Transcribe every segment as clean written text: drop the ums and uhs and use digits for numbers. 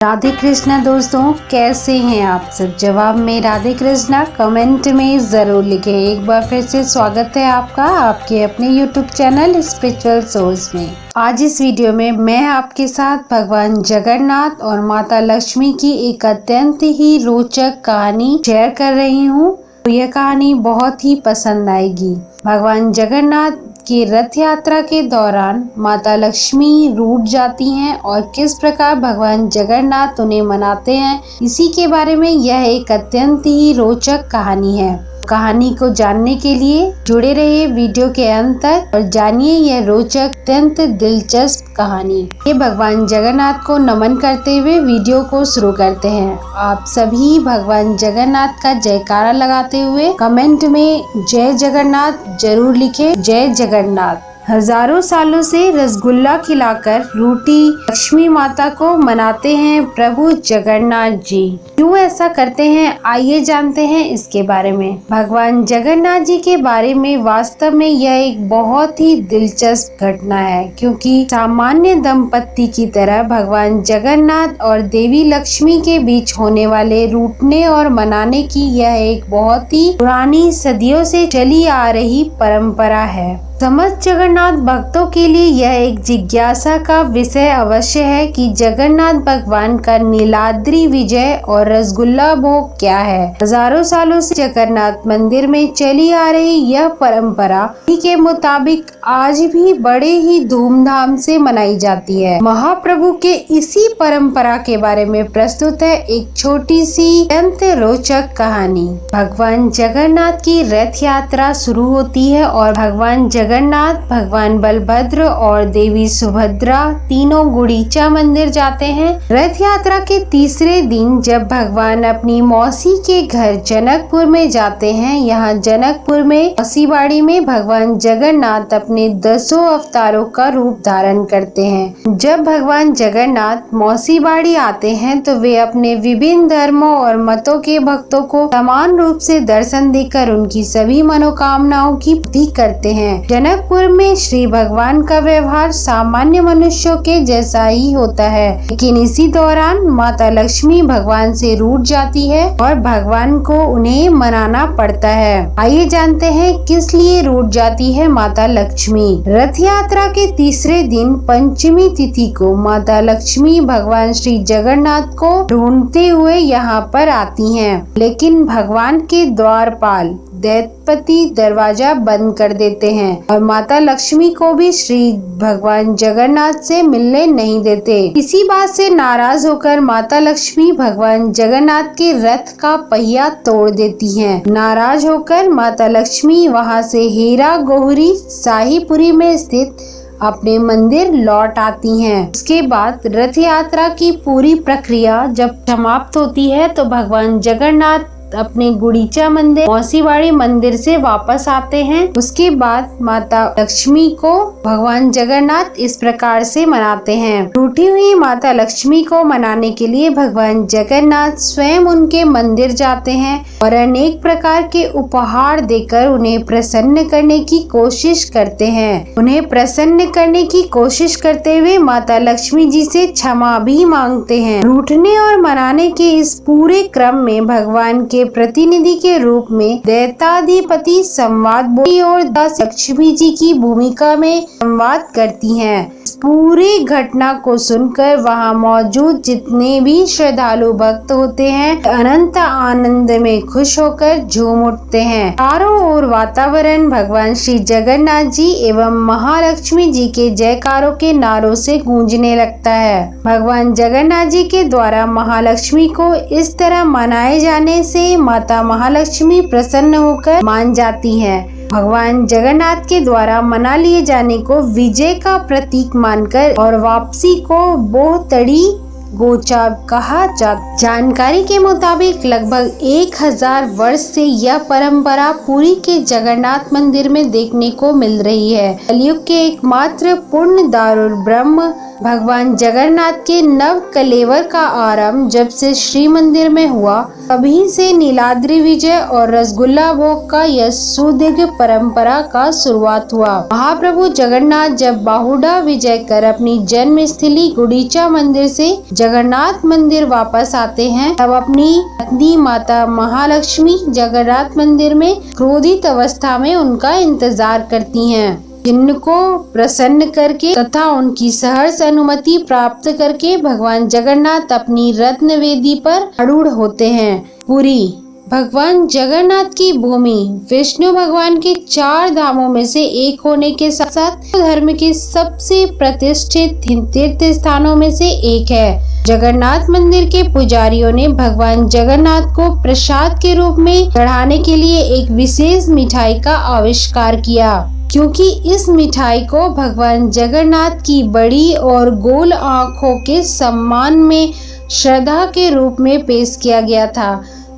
राधे कृष्णा दोस्तों, कैसे हैं आप सब। जवाब में राधे कृष्णा कमेंट में ज़रूर लिखें। एक बार फिर से स्वागत है आपका आपके अपने YouTube चैनल स्पिरिचुअल सोर्स में। आज इस वीडियो में मैं आपके साथ भगवान जगन्नाथ और माता लक्ष्मी की एक अत्यंत ही रोचक कहानी शेयर कर रही हूँ। यह कहानी बहुत ही पसंद आएगी। भगवान जगन्नाथ की रथ यात्रा के दौरान माता लक्ष्मी रूठ जाती हैं और किस प्रकार भगवान जगन्नाथ उन्हें मनाते हैं, इसी के बारे में यह एक अत्यंत ही रोचक कहानी है। कहानी को जानने के लिए जुड़े रहिए वीडियो के अंत तक और जानिए यह रोचक अत्यंत दिलचस्प कहानी। ये भगवान जगन्नाथ को नमन करते हुए वीडियो को शुरू करते हैं। आप सभी भगवान जगन्नाथ का जयकारा लगाते हुए कमेंट में जय जगन्नाथ जरूर लिखें। जय जगन्नाथ। हजारों सालों से रसगुल्ला खिलाकर रूठी लक्ष्मी माता को मनाते हैं प्रभु जगन्नाथ जी। क्यों ऐसा करते हैं, आइए जानते हैं इसके बारे में। भगवान जगन्नाथ जी के बारे में वास्तव में यह एक बहुत ही दिलचस्प घटना है, क्योंकि सामान्य दंपत्ति की तरह भगवान जगन्नाथ और देवी लक्ष्मी के बीच होने वाले रूठने और मनाने की यह एक बहुत ही पुरानी सदियों से चली आ रही परंपरा है। समस्त जगन्नाथ भक्तों के लिए यह एक जिज्ञासा का विषय अवश्य है कि जगन्नाथ भगवान का नीलाद्री विजय और रसगुल्ला भोग क्या है। हजारों सालों से जगन्नाथ मंदिर में चली आ रही यह परंपरा के मुताबिक आज भी बड़े ही धूमधाम से मनाई जाती है। महाप्रभु के इसी परंपरा के बारे में प्रस्तुत है एक छोटी सी अत्यंत रोचक कहानी। भगवान जगन्नाथ की रथ यात्रा शुरू होती है और भगवान जगन्नाथ, भगवान बलभद्र और देवी सुभद्रा तीनों गुड़ीचा मंदिर जाते हैं। रथ यात्रा के तीसरे दिन जब भगवान अपनी मौसी के घर जनकपुर में जाते हैं, यहाँ जनकपुर में मौसीबाड़ी में भगवान जगन्नाथ अपने 10 अवतारों का रूप धारण करते हैं। जब भगवान जगन्नाथ मौसीबाड़ी आते हैं तो वे अपने विभिन्न धर्मों और मतों के भक्तों को समान रूप से दर्शन देकर उनकी सभी मनोकामनाओं की पूर्ति करते हैं। जनकपुर में श्री भगवान का व्यवहार सामान्य मनुष्यों के जैसा ही होता है, लेकिन इसी दौरान माता लक्ष्मी भगवान से रूठ जाती है और भगवान को उन्हें मनाना पड़ता है। आइए जानते हैं किस लिए रूठ जाती है माता लक्ष्मी। रथ यात्रा के तीसरे दिन पंचमी तिथि को माता लक्ष्मी भगवान श्री जगन्नाथ को ढूंढते हुए यहाँ पर आती हैं, लेकिन भगवान के द्वारपाल दैत्यपति दरवाजा बंद कर देते हैं और माता लक्ष्मी को भी श्री भगवान जगन्नाथ से मिलने नहीं देते। इसी बात से नाराज होकर माता लक्ष्मी भगवान जगन्नाथ के रथ का पहिया तोड़ देती हैं। नाराज होकर माता लक्ष्मी वहां से हीरा गोहरी शाहीपुरी में स्थित अपने मंदिर लौट आती हैं। उसके बाद रथ यात्रा की पूरी प्रक्रिया जब समाप्त होती है तो भगवान जगन्नाथ अपने गुड़ीचा मंदिर मौसीबाड़ी मंदिर से वापस आते हैं। उसके बाद माता लक्ष्मी को भगवान जगन्नाथ इस प्रकार से मनाते हैं। रूठी हुई माता लक्ष्मी को मनाने के लिए भगवान जगन्नाथ स्वयं उनके मंदिर जाते हैं और अनेक प्रकार के उपहार देकर उन्हें प्रसन्न करने की कोशिश करते हैं। उन्हें प्रसन्न करने की कोशिश करते हुए माता लक्ष्मी जी से क्षमा भी मांगते हैं। रूठने और मनाने के इस पूरे क्रम में भगवान के प्रतिनिधि के रूप में दैत्याधिपति संवाद बोली और लक्ष्मी जी की भूमिका में संवाद करती हैं। पूरी घटना को सुनकर वहां मौजूद जितने भी श्रद्धालु भक्त होते हैं अनंत आनंद में खुश होकर झूम उठते हैं। चारों ओर वातावरण भगवान श्री जगन्नाथ जी एवं महालक्ष्मी जी के जयकारों के नारों से गूंजने लगता है। भगवान जगन्नाथ जी के द्वारा महालक्ष्मी को इस तरह मनाए जाने से माता महालक्ष्मी प्रसन्न होकर मान जाती हैं। भगवान जगन्नाथ के द्वारा मना लिए जाने को विजय का प्रतीक मानकर और वापसी को बोहतड़ी गोचा कहा जाता। जानकारी के मुताबिक लगभग 1000 वर्ष से यह परंपरा पुरी के जगन्नाथ मंदिर में देखने को मिल रही है। कलयुग के एकमात्र पूर्ण दारुल ब्रह्म भगवान जगन्नाथ के नव कलेवर का आरंभ जब से श्री मंदिर में हुआ, तभी से नीलाद्री विजय और रसगुल्ला भोग का यह सुदीर्घ परंपरा का शुरुआत हुआ। महाप्रभु जगन्नाथ जब बाहुड़ा विजय कर अपनी जन्म स्थली गुंडीचा मंदिर से जगन्नाथ मंदिर वापस आते हैं, तब अपनी पत्नी माता महालक्ष्मी जगन्नाथ मंदिर में क्रोधित अवस्था में उनका इंतजार करती हैं, जिनको प्रसन्न करके तथा उनकी सहर्ष अनुमति प्राप्त करके भगवान जगन्नाथ अपनी रत्न वेदी पर आरूढ़ होते हैं। पुरी भगवान जगन्नाथ की भूमि विष्णु भगवान के 4 धामों में से एक होने के साथ साथ धर्म के सबसे प्रतिष्ठित तीर्थ स्थानों में से एक है। जगन्नाथ मंदिर के पुजारियों ने भगवान जगन्नाथ को प्रसाद के रूप में चढ़ाने के लिए एक विशेष मिठाई का आविष्कार किया, क्योंकि इस मिठाई को भगवान जगन्नाथ की बड़ी और गोल आँखों के सम्मान में श्रद्धा के रूप में पेश किया गया था।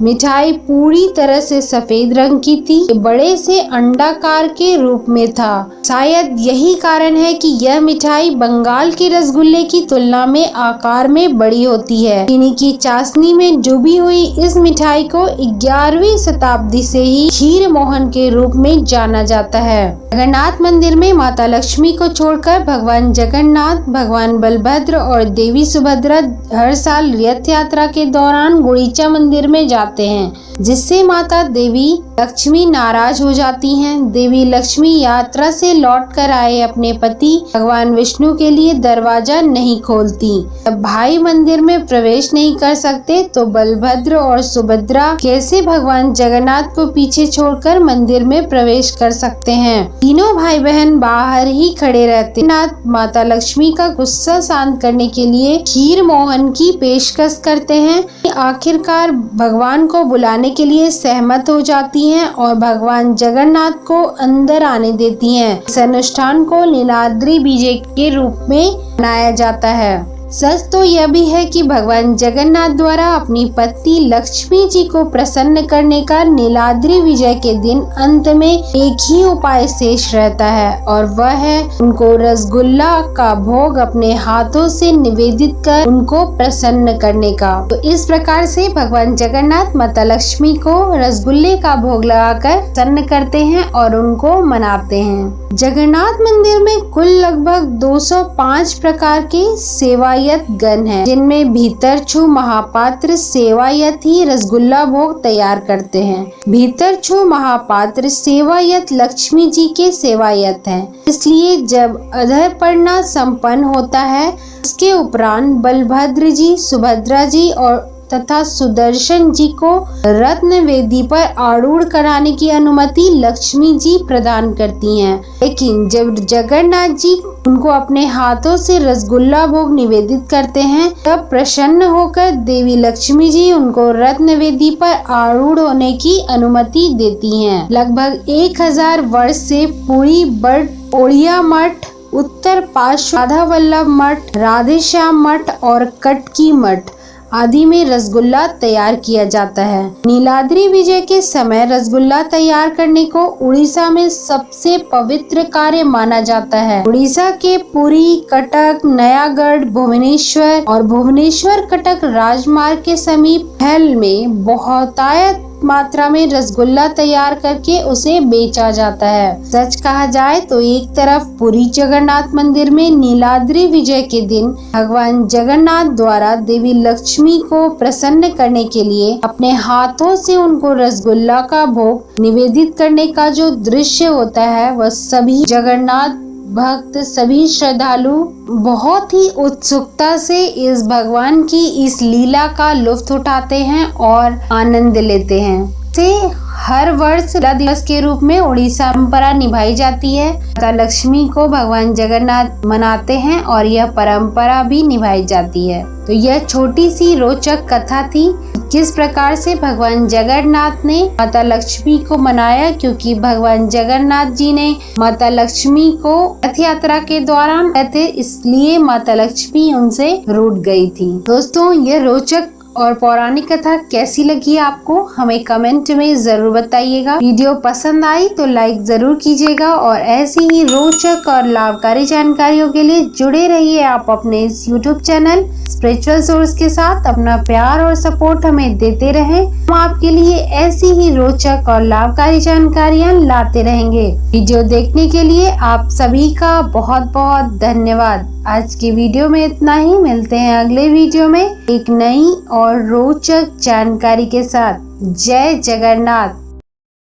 मिठाई पूरी तरह से सफेद रंग की थी, बड़े से अंडाकार के रूप में था। शायद यही कारण है कि यह मिठाई बंगाल के रसगुल्ले की तुलना में आकार में बड़ी होती है। चीनी की चाशनी में डूबी हुई इस मिठाई को 11वीं शताब्दी से ही खीर मोहन के रूप में जाना जाता है। जगन्नाथ मंदिर में माता लक्ष्मी को छोड़कर भगवान जगन्नाथ, भगवान बलभद्र और देवी सुभद्रा हर साल रथ यात्रा के दौरान गुंडीचा मंदिर में जाते हैं, जिससे माता देवी लक्ष्मी नाराज हो जाती हैं। देवी लक्ष्मी यात्रा से लौटकर आए अपने पति भगवान विष्णु के लिए दरवाजा नहीं खोलती। जब भाई मंदिर में प्रवेश नहीं कर सकते तो बलभद्र और सुभद्रा कैसे भगवान जगन्नाथ को पीछे छोड़कर मंदिर में प्रवेश कर सकते हैं। तीनों भाई बहन बाहर ही खड़े रहते। नाथ माता लक्ष्मी का गुस्सा शांत करने के लिए खीर मोहन की पेशकश करते हैं। आखिरकार भगवान को बुलाने के लिए सहमत हो जाती हैं और भगवान जगन्नाथ को अंदर आने देती हैं। इस अनुष्ठान को नीलाद्री विजय के रूप में मनाया जाता है। सच तो यह भी है कि भगवान जगन्नाथ द्वारा अपनी पत्नी लक्ष्मी जी को प्रसन्न करने का नीलाद्री विजय के दिन अंत में एक ही उपाय शेष रहता है, और वह है उनको रसगुल्ला का भोग अपने हाथों से निवेदित कर उनको प्रसन्न करने का। तो इस प्रकार से भगवान जगन्नाथ माता लक्ष्मी को रसगुल्ले का भोग लगाकर प्रसन्न करते हैं और उनको मनाते हैं। जगन्नाथ मंदिर में कुल लगभग 205 प्रकार के सेवायत गण है, जिनमें भीतर छू महापात्र सेवायत ही रसगुल्ला भोग तैयार करते हैं। भीतर छू महापात्र सेवायत लक्ष्मी जी के सेवायत हैं, इसलिए जब अधरपड़ना संपन्न होता है उसके उपरांत बलभद्र जी, सुभद्रा जी और तथा सुदर्शन जी को रत्न वेदी पर आरूढ़ कराने की अनुमति लक्ष्मी जी प्रदान करती हैं। लेकिन जब जगन्नाथ जी उनको अपने हाथों से रसगुल्ला भोग निवेदित करते हैं, तब प्रसन्न होकर देवी लक्ष्मी जी उनको रत्न वेदी पर आरूढ़ होने की अनुमति देती हैं। लगभग 1000 वर्ष से पुरी बड़ ओड़िया मठ, उत्तर पार्श्व राधा वल्लभ मठ, राधेश्याम मठ और कटकी मठ आदि में रसगुल्ला तैयार किया जाता है। नीलाद्री विजय के समय रसगुल्ला तैयार करने को उड़ीसा में सबसे पवित्र कार्य माना जाता है। उड़ीसा के पुरी, कटक, नयागढ़, भुवनेश्वर और भुवनेश्वर कटक राजमार्ग के समीप महल में बहुतायत मात्रा में रसगुल्ला तैयार करके उसे बेचा जाता है। सच कहा जाए तो एक तरफ पुरी जगन्नाथ मंदिर में नीलाद्री विजय के दिन भगवान जगन्नाथ द्वारा देवी लक्ष्मी को प्रसन्न करने के लिए अपने हाथों से उनको रसगुल्ला का भोग निवेदित करने का जो दृश्य होता है, वह सभी जगन्नाथ भक्त, सभी श्रद्धालु बहुत ही उत्सुकता से इस भगवान की इस लीला का लुत्फ उठाते हैं और आनंद लेते हैं। से हर वर्ष दिवस के रूप में उड़ीसा परंपरा निभाई जाती है। माता लक्ष्मी को भगवान जगन्नाथ मनाते हैं और यह परंपरा भी निभाई जाती है। तो यह छोटी सी रोचक कथा थी किस प्रकार से भगवान जगन्नाथ ने माता लक्ष्मी को मनाया, क्योंकि भगवान जगन्नाथ जी ने माता लक्ष्मी को रथ यात्रा के दौरान थे, इसलिए माता लक्ष्मी उनसे रूठ गई थी। दोस्तों, यह रोचक और पौराणिक कथा कैसी लगी आपको हमें कमेंट में जरूर बताइएगा। वीडियो पसंद आई तो लाइक जरूर कीजिएगा और ऐसी ही रोचक और लाभकारी जानकारियों के लिए जुड़े रहिए आप अपने इस YouTube चैनल स्पिरिचुअल सोर्स के साथ। अपना प्यार और सपोर्ट हमें देते रहें, हम आपके लिए ऐसी ही रोचक और लाभकारी जानकारियाँ लाते रहेंगे। वीडियो देखने के लिए आप सभी का बहुत बहुत धन्यवाद। आज की वीडियो में इतना ही, मिलते हैं अगले वीडियो में एक नई और रोचक जानकारी के साथ। जय जगन्नाथ।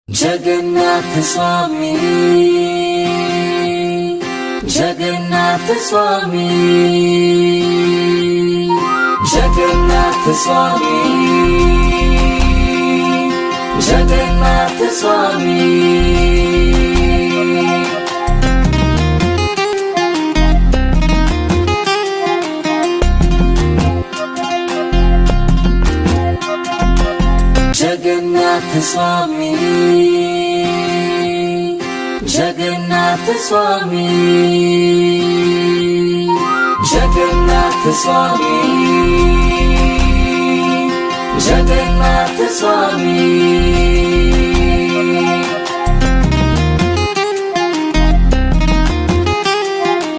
जगन्नाथ स्वामी, जगन्नाथ स्वामी, जगन्नाथ स्वामी, जगन्नाथ स्वामी। जगन्नाथ स्वामी, जगन्नाथ स्वामी, जगन्नाथ स्वामी, जगन्नाथ स्वामी।